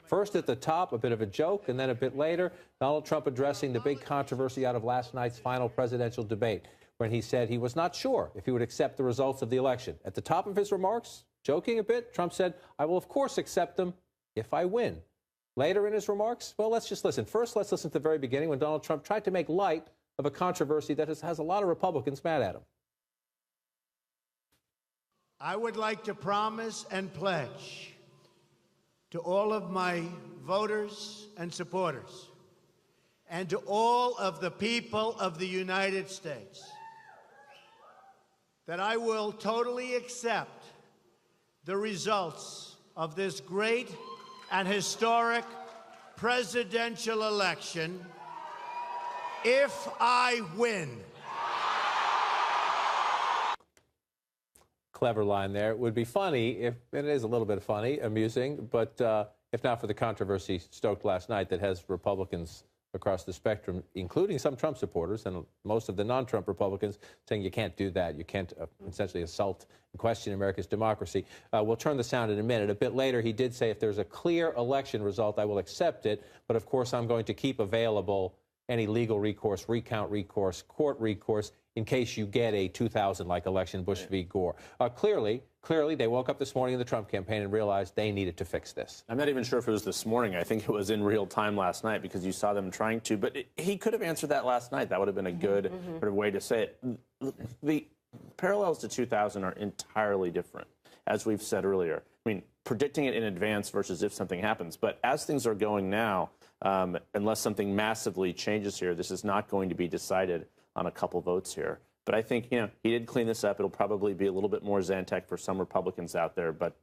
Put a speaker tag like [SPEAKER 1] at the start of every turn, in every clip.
[SPEAKER 1] First at the top, a bit of a joke, and then a bit later, Donald Trump addressing the big controversy out of last night's final presidential debate, when he said he was not sure if he would accept the results of the election. At the top of his remarks, joking a bit, Trump said, "I will, of course, accept them if I win." Later in his remarks, well, let's just listen. First, let's listen to the very beginning when Donald Trump tried to make light of a controversy that has a lot of Republicans mad at him.
[SPEAKER 2] I would like to promise and pledge to all of my voters and supporters and to all of the people of the United States that I will totally accept the results of this great and historic presidential election if I win.
[SPEAKER 1] Clever line there. It would be funny if, and it is a little bit funny, amusing, but if not for the controversy stoked last night that has Republicans across the spectrum, including some Trump supporters and most of the non-Trump Republicans, saying you can't do that. You can't essentially assault and question America's democracy. We'll turn the sound in a minute. A bit later, he did say if there's a clear election result, I will accept it. But of course, I'm going to keep available any legal recourse, recount recourse, court recourse, in case you get a 2000-like election, Bush v. Gore. Clearly, they woke up this morning in the Trump campaign and realized they needed to fix this.
[SPEAKER 3] I'm not even sure if it was this morning. I think it was in real time last night because you saw them trying to. But he could have answered that last night. That would have been a good sort of way to say it. The parallels to 2000 are entirely different, as we've said earlier. I mean, predicting it in advance versus if something happens. But as things are going now, unless something massively changes here, this is not going to be decided on a couple votes here. But I think, he did clean this up. It'll probably be a little bit more Zantac for some Republicans out there, but,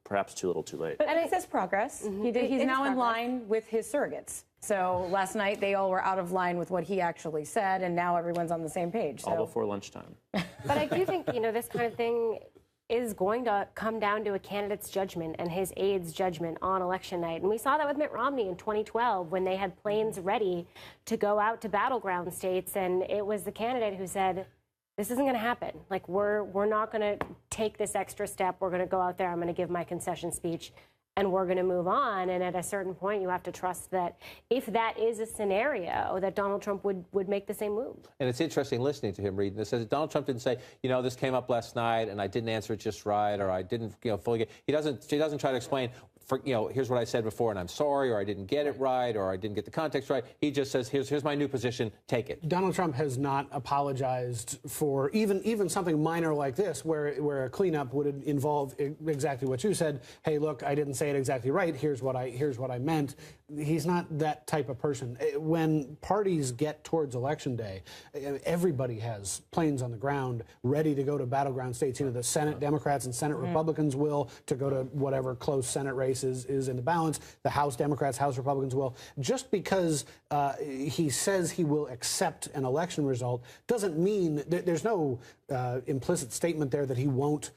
[SPEAKER 3] perhaps too little too late.
[SPEAKER 4] But it says progress. He's now in line with his surrogates. So last night, they all were out of line with what he actually said, and now everyone's on the same page. So.
[SPEAKER 3] All before lunchtime.
[SPEAKER 5] But I do think, this kind of thing is going to come down to a candidate's judgment and his aide's judgment on election night. And we saw that with Mitt Romney in 2012 when they had planes ready to go out to battleground states. And it was the candidate who said, this isn't going to happen. Like, we're not going to take this extra step. We're going to go out there. I'm going to give my concession speech and we're going to move on. And at a certain point, you have to trust that if that is a scenario, that Donald Trump would make the same move. And
[SPEAKER 1] it's interesting listening to him reading this. Donald Trump didn't say, this came up last night and I didn't answer it just right, or I didn't, fully get. He doesn't try to explain. Here's what I said before, and I'm sorry, or I didn't get it right, or I didn't get the context right. He just says, here's my new position, take it.
[SPEAKER 6] Donald Trump has not apologized for even something minor like this, where a cleanup would involve exactly what you said. Hey, look, I didn't say it exactly right. Here's what I meant. He's not that type of person. When parties get towards Election Day, everybody has planes on the ground ready to go to battleground states. The Senate Democrats and Senate Republicans will, to go to whatever close Senate race is in the balance. The House Democrats, House Republicans will. Just because he says he will accept an election result doesn't mean there's no implicit statement there that he won't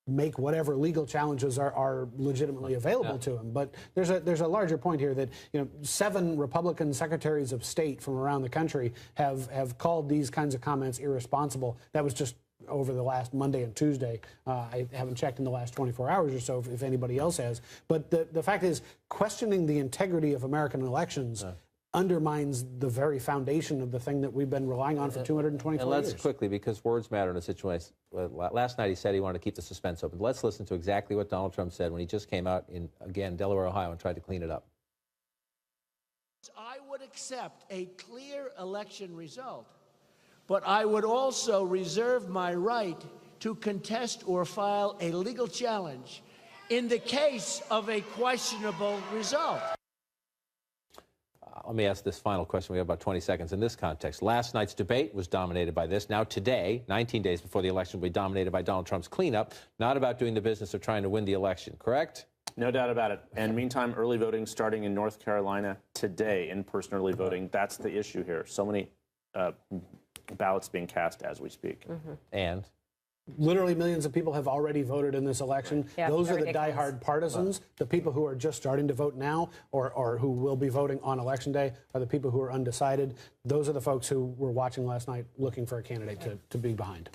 [SPEAKER 6] make whatever legal challenges are legitimately available to him. But there's a larger point here that 7 Republican secretaries of state from around the country have called these kinds of comments irresponsible. That was just over the last Monday and Tuesday. I haven't checked in the last 24 hours or so if anybody else has. But the fact is, questioning the integrity of American elections undermines the very foundation of the thing that we've been relying on for 224 years.
[SPEAKER 1] And let's quickly, because words matter in a situation. Last night he said he wanted to keep the suspense open. Let's listen to exactly what Donald Trump said when he just came out in, again, Delaware, Ohio, and tried to clean it up.
[SPEAKER 2] I would accept a clear election result, but I would also reserve my right to contest or file a legal challenge in the case of a questionable result.
[SPEAKER 1] Let me ask this final question. We have about 20 seconds in this context. Last night's debate was dominated by this. Now today, 19 days before the election, will be dominated by Donald Trump's cleanup, not about doing the business of trying to win the election, correct?
[SPEAKER 3] No doubt about it. And meantime, early voting starting in North Carolina today, in-person early voting. That's the issue here. So many ballots being cast as we speak.
[SPEAKER 1] And?
[SPEAKER 6] Literally millions of people have already voted in this election.
[SPEAKER 4] Yeah,
[SPEAKER 6] those are the diehard partisans. The people who are just starting to vote now or who will be voting on Election Day are the people who are undecided. Those are the folks who were watching last night looking for a candidate to be behind.